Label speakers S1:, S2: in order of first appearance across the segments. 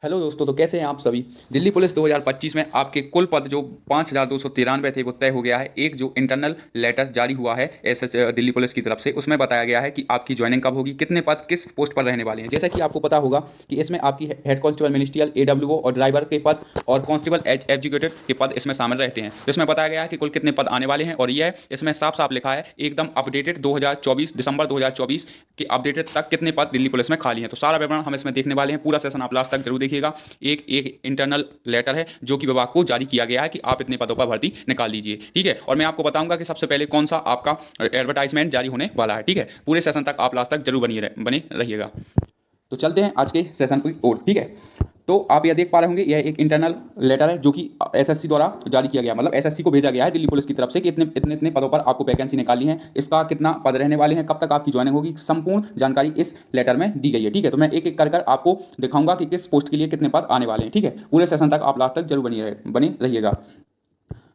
S1: Hello दोस्तों, तो कैसे हैं आप सभी। दिल्ली पुलिस 2025 में आपके कुल पद जो 5293 थे वो तय हो गया है। एक जो इंटरनल लेटर जारी हुआ है दिल्ली पुलिस की तरफ से, उसमें बताया गया है कि आपकी ज्वाइनिंग कब होगी, कितने पद किस पोस्ट पर रहने वाले हैं। जैसा कि आपको पता होगा कि इसमें आपकी हेड कांस्टेबल मिनिस्ट्रियल, AWO और ड्राइवर के पद और कांस्टेबल एग्जीक्यूटिव के पद इसमें शामिल रहते हैं। तो इसमें बताया गया है कि कुल कितने पद आने वाले हैं, और यह इसमें साफ साफ लिखा है एकदम अपडेटेड 2024 दिसंबर 2024 के अपडेटेड तक कितने पद दिल्ली पुलिस में खाली हैं। तो सारा विवरण हम इसमें देखने वाले हैं। पूरा सेशन आप लास्ट तक जरूर देखिएगा। एक एक इंटरनल लेटर है जो कि विभाग को जारी किया गया है कि आप इतने पदों पर भर्ती निकाल लीजिए, ठीक है। और मैं आपको बताऊंगा कि सबसे पहले कौन सा आपका एडवर्टाइजमेंट जारी होने वाला है, ठीक है। पूरे सेशन तक आप लास्ट तक जरूर बने रहिएगा। तो चलते हैं आज के सेशन की ओर, ठीक है। तो आप यह देख पा रहे होंगे, यह एक इंटरनल लेटर है जो कि एसएससी द्वारा जारी किया गया, मतलब एसएससी को भेजा गया है दिल्ली पुलिस की तरफ से कि इतने इतने इतने पदों पर आपको वैकेंसी निकालनी है, इसका कितना पद रहने वाले हैं, कब तक आपकी ज्वाइनिंग होगी, संपूर्ण जानकारी इस लेटर में दी गई है, ठीक है। तो मैं एक एक कर आपको दिखाऊंगा कि किस पोस्ट के लिए कितने पद आने वाले हैं, ठीक है। पूरे सेशन तक आप लास्ट तक जरूर बने रहिएगा।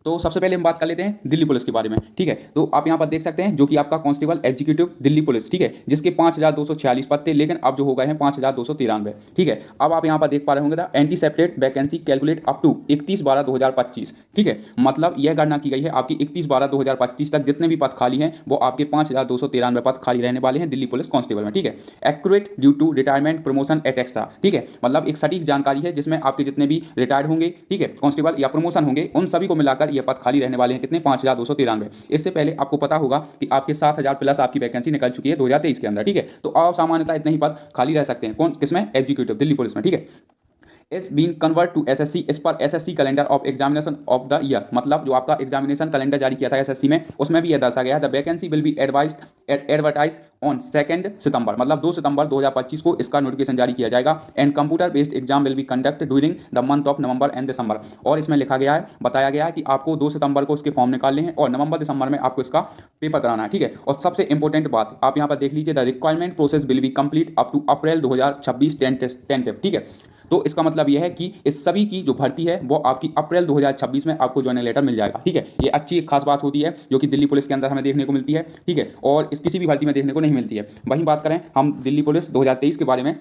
S1: तो सबसे पहले हम बात कर लेते हैं दिल्ली पुलिस के बारे में, ठीक है। तो आप यहाँ पर देख सकते हैं जो कि आपका कांस्टेबल एग्जीक्यूटिव दिल्ली पुलिस, ठीक है, जिसके 5246 पद थे, लेकिन अब जो हो गए हैं 5293, ठीक है। अब आप यहाँ पर देख पा रहे होंगे the anticipated vacancy calculate up to 31/12/2025, ठीक है। मतलब यह गणना की गई है आपकी 31/12/2025 तक जितने भी पद खाली हैं वो आपके 5293 पद खाली रहने वाले हैं दिल्ली पुलिस कांस्टेबल में, ठीक है। Accurate due to retirement promotion et extra, ठीक है, मतलब एक सटीक जानकारी है जिसमें आपके जितने भी रिटायर्ड होंगे, ठीक है, कांस्टेबल या प्रमोशन होंगे, उन सभी को मिलाकर ये पद खाली रहने वाले हैं कितने, 5293। इससे पहले आपको पता होगा कि आपके 7000 प्लस आपकी वैकेंसी निकल चुकी है 2023 के अंदर, ठीक है। तो अब सामान्यतः इतने ही पद खाली रह सकते हैं, कौन किसमें, एग्जीक्यूटिव दिल्ली पुलिस में, ठीक है। Is being convert to SSC इस पर SSC calendar of examination of the year, मतलब जो आपका एग्जामिनेशन कैलेंडर जारी किया था एसएससी में, उसमें भी यह दर्शा गया है the vacancy will be advertise on 2 सितंबर, मतलब 2 सितंबर 2025 को इसका नोटिफिकेशन जारी किया जाएगा। And computer based exam will be conduct during the month of November and December, और इसमें लिखा गया है, बताया गया है कि आपको 2 सितंबर को इसके फॉर्म निकालने हैं और नवंबर दिसंबर में आपको इसका पेपर कराना है, ठीक है। और सबसे इंपॉर्टेंट बात आप यहाँ पर देख लीजिए, the requirement process will be complete up to April 2026 tentative, ठीक है। तो इसका मतलब यह है कि इस सभी की जो भर्ती है वो आपकी अप्रैल 2026 में आपको ज्वाइनिंग लेटर मिल जाएगा, ठीक है। ये अच्छी एक खास बात होती है जो कि दिल्ली पुलिस के अंदर हमें देखने को मिलती है, ठीक है, और इस किसी भी भर्ती में देखने को नहीं मिलती है। वहीं बात करें हम दिल्ली पुलिस 2023 के बारे में,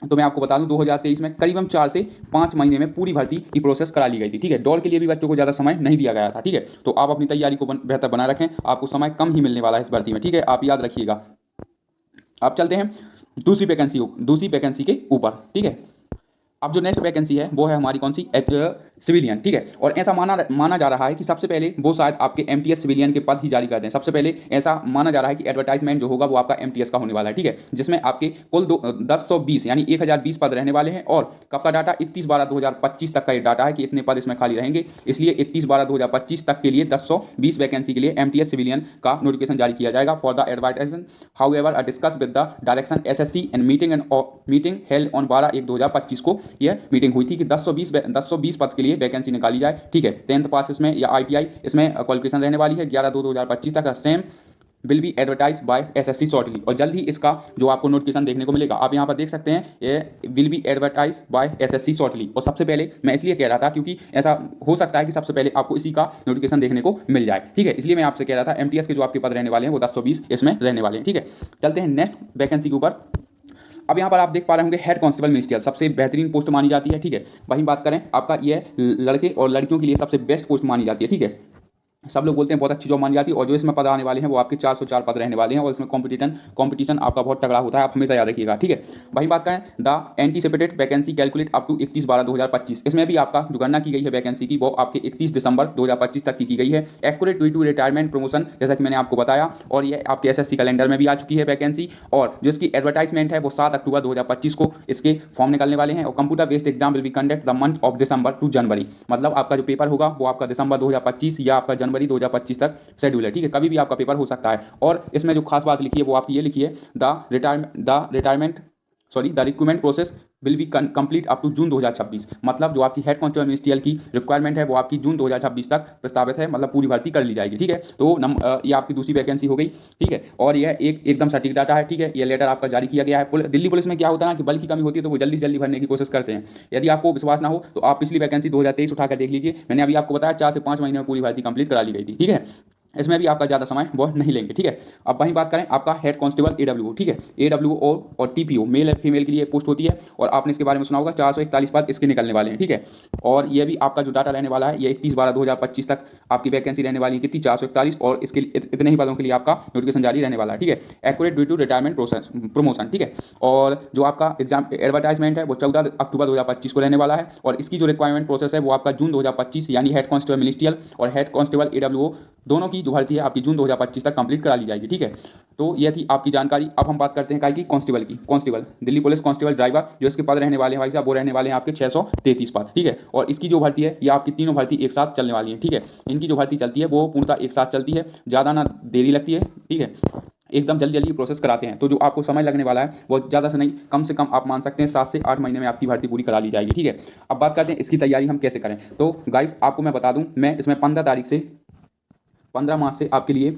S1: तो मैं आपको बता दूं 2023 में करीबन 4 से 5 महीने में पूरी भर्ती की प्रोसेस करा ली गई थी, ठीक है। दौड़ के लिए भी बच्चों को ज़्यादा समय नहीं दिया गया था, ठीक है। तो आप अपनी तैयारी को बेहतर बनाए रखें, आपको समय कम ही मिलने वाला है इस भर्ती में, ठीक है, आप याद रखिएगा। आप चलते हैं दूसरी वैकेंसी के ऊपर, ठीक है। अब जो नेक्स्ट वैकेंसी है वो है हमारी कौन सी, सिविलियन, ठीक है। और ऐसा माना जा रहा है कि सबसे पहले वो शायद आपके एमटीएस सिविलियन के पद ही जारी कर दें। सबसे पहले ऐसा माना जा रहा है कि एडवर्टाइजमेंट जो होगा वो आपका एमटीएस का होने वाला है, ठीक है, जिसमें आपके कुल 1020 यानी 1020 पद रहने वाले हैं। और कब का डाटा, 31/12/2025 तक का ये डाटा है कि इतने पद इसमें खाली रहेंगे। इसलिए 31/12/2025 तक के लिए 1020 वैकेंसी के लिए एमटीएस सिविलियन का नोटिफिकेशन जारी किया जाएगा for the advertisement. However discuss with the direction SSC and meeting held on 12/1/2025 को यह मीटिंग हुई थी कि 1020 पद के लिए वैकेंसी निकाली जाए, ठीक है। 10th पास इसमें या आईटीआई इसमें क्वालिफिकेशन रहने वाली है। 11/2/2025 तक same will be advertise by SSC shortly, और जल्द ही इसका जो आपको नोटिफिकेशन देखने को मिलेगा, आप यहाँ पर देख सकते हैं, ये will be advertise by SSC shortly. और सबसे पहले मैं इसलिए कह रहा था क्योंकि ऐसा हो सकता है कि सबसे पहले आपको इसी का नोटिफिकेशन देखने को मिल जाए, ठीक है। इसलिए मैं आपसे कह रहा था एमटीएस के जो आपके पद रहने वाले हैं वो 1020 इसमें रहने वाले हैं, ठीक है। चलते हैं नेक्स्ट वैकेंसी के ऊपर। अब यहाँ पर आप देख पा रहे होंगे हेड कांस्टेबल मिनिस्ट्रियल सबसे बेहतरीन पोस्ट मानी जाती है, ठीक है। वहीं बात करें आपका ये लड़के और लड़कियों के लिए सबसे बेस्ट पोस्ट मानी जाती है, ठीक है। सब लोग बोलते हैं बहुत अच्छी जॉब मानी जाती है, और जो इसमें पद आने वाले हैं वो आपके 404 पद रहने वाले हैं, और इसमें कंपटीशन आपका बहुत तगड़ा होता है, आप हमेशा याद रखिएगा, ठीक है। वहीं बात करें the anticipated vacancy calculate up to 31/12/2025, इसमें भी आपका जो गणना की गई है वैकेंसी की वो आपके 31 दिसंबर 2025 तक की गई है। Accurate due to retirement promotion, जैसा कि मैंने आपको बताया, और ये आपके एसएससी कैलेंडर में भी आ चुकी है वैकेंसी, और जिसकी एडवर्टाइजमेंट है वो 7 अक्टूबर 2025 को इसके फॉर्म निकलने वाले हैं। और computer based exam will be conduct the month of December to January, मतलब आपका जो पेपर होगा वो आपका दिसंबर 2025 या आपका जनवरी 2025 तक शेड्यूल है, ठीक है। कभी भी आपका पेपर हो सकता है। और इसमें जो खास बात लिखी है वो आपकी ये लिखी है, the recruitment process will be complete up to June 2026, मतलब जो आपकी हेड कांस्टेबल मिनिस्ट्रियल की रिक्वायरमेंट है वो आपकी जून 2026 तक प्रस्तावित है, मतलब पूरी भर्ती कर ली जाएगी, ठीक है। तो ये आपकी दूसरी वैकेंसी हो गई, ठीक है। और यह एकदम सटीक डाटा है, ठीक है। ये लेटर आपका जारी किया गया है। दिल्ली पुलिस में क्या होता है ना कि बल की कमी होती है तो वो जल्दी से जल्दी भरने की कोशिश करते हैं। यदि आपको विश्वास ना हो तो आप पिछली वैकेंसी 2023 उठाकर देख लीजिए, मैंने अभी आपको बताया 4 से 5 महीने में पूरी भर्ती कंप्लीट करा ली गई थी, ठीक है। इसमें भी आपका ज़्यादा समय वो नहीं लेंगे, ठीक है। अब वहीं बात करें आपका हेड कांस्टेबल AWO, ठीक है। AWO और TPO मेल फीमेल के लिए पोस्ट होती है और आपने इसके बारे में सुना होगा। 441 पद इसके निकलने वाले हैं, ठीक है। और ये भी आपका जो डाटा रहने वाला है ये 31/12/2025 तक आपकी वैकेंसी रहने वाली है कितनी, 441, और इसके लिए इतने ही पदों के लिए आपका नोटिफिकेशन जारी रहने वाला है, ठीक है। Accurate due to retirement process promotion, ठीक है। और जो आपका एग्जाम एडवर्टाइजमेंट है वो 14 अक्टूबर 2025 को रहने वाला है और इसकी जो रिक्वायरमेंट प्रोसेस है वो आपका जून 2025 यानी हेड कांस्टेबल मिनिस्ट्रियल और हेड कांस्टेबल AWO दोनों की जो भर्ती है आपकी जून 2025 तक कंप्लीट करा ली जाएगी, ठीक है। तो ये थी आपकी जानकारी। अब हम बात करते हैं की कांस्टेबल की। Constable Delhi police constable driver जो इसके पद रहने वाले हैं भाई साहब वो रहने वाले हैं आपके 633 पद, ठीक है। और इसकी जो भर्ती है ये आपकी तीनों भर्ती एक साथ चलने वाली है, ठीक है। इनकी जो भर्ती चलती है वो पूर्णतः एक साथ चलती है, ज़्यादा ना देरी लगती है, ठीक है। एकदम जल्दी जल्दी प्रोसेस कराते हैं। तो जो आपको समय लगने वाला है वो ज़्यादा से नहीं, कम से कम आप मान सकते हैं 7 से 8 महीने में आपकी भर्ती पूरी करा ली जाएगी, ठीक है। अब बात करते हैं इसकी तैयारी हम कैसे करें। तो गाइस आपको मैं बता दूं, मैं इसमें 15 तारीख से 15 मार्च से आपके लिए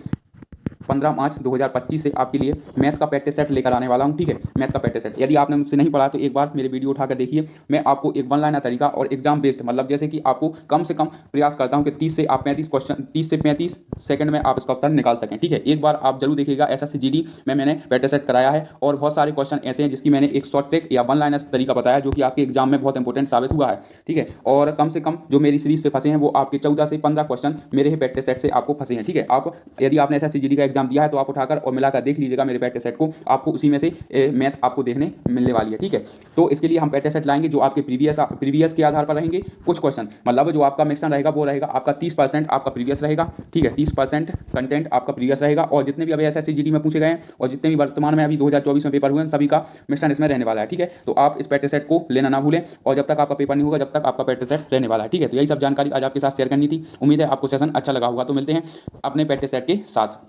S1: 15 मार्च 2025 से आपके लिए मैथ का प्रैक्टिस सेट लेकर आने वाला हूं, ठीक है। मैथ का प्रैक्टिस सेट यदि आपने मुझसे नहीं पढ़ा तो एक बार मेरे वीडियो उठाकर देखिए। मैं आपको एक वन लाइनर तरीका और एग्जाम बेस्ड, मतलब जैसे कि आपको कम से कम प्रयास करता हूं कि 30 से आप 35 क्वेश्चन, 30 से 35 सेकंड में आप इसका उत्तर निकाल सकें, ठीक है। एक बार आप जरूर देखिएगा। SSC GD में मैंने प्रैक्टिस सेट कराया है और बहुत सारे क्वेश्चन ऐसे हैं जिसकी मैंने एक शॉर्ट ट्रिक या वन लाइनर तरीका बताया जो कि आपके एग्जाम में बहुत इंपॉर्टेंट साबित हुआ है, ठीक है। और कम से कम जो मेरी सीरीज से फंसे हैं वो आपके 14 से 15 क्वेश्चन मेरे ही प्रैक्टिस सेट से आपको फंसे हैं, ठीक है। आप यदि आपने SSC GD का एग्जाम दिया है तो आप उठाकर और मिलाकर देख लीजिएगा मेरे प्रैक्टिस सेट को, आपको उसी में से मैथ आपको देखने मिलने वाली है, ठीक है। तो इसके लिए हम प्रैक्टिस सेट लाएंगे जो आपके प्रीवियस के आधार पर रहेंगे। कुछ क्वेश्चन मतलब जो आपका मिक्सन रहेगा वो रहेगा आपका 30% आपका प्रीवियस रहेगा, ठीक है। 30% कंटेंट आपका प्रीवियस रहेगा और जितने भी अभी SSC GD में पूछे गए हैं और जितने भी वर्तमान में अभी 2024 में पेपर हुए हैं सभी का मिश्रण इसमें रहने वाला है, ठीक है। तो आप इस प्रैक्टिस सेट को लेना ना भूलें और जब तक आपका पेपर नहीं होगा जब तक आपका प्रैक्टिस सेट रहने वाला है, ठीक है। तो यही सब जानकारी आज आपके साथ शेयर करनी थी। उम्मीद है आपको सेशन अच्छा लगा होगा। तो मिलते हैं अपने प्रैक्टिस सेट के साथ।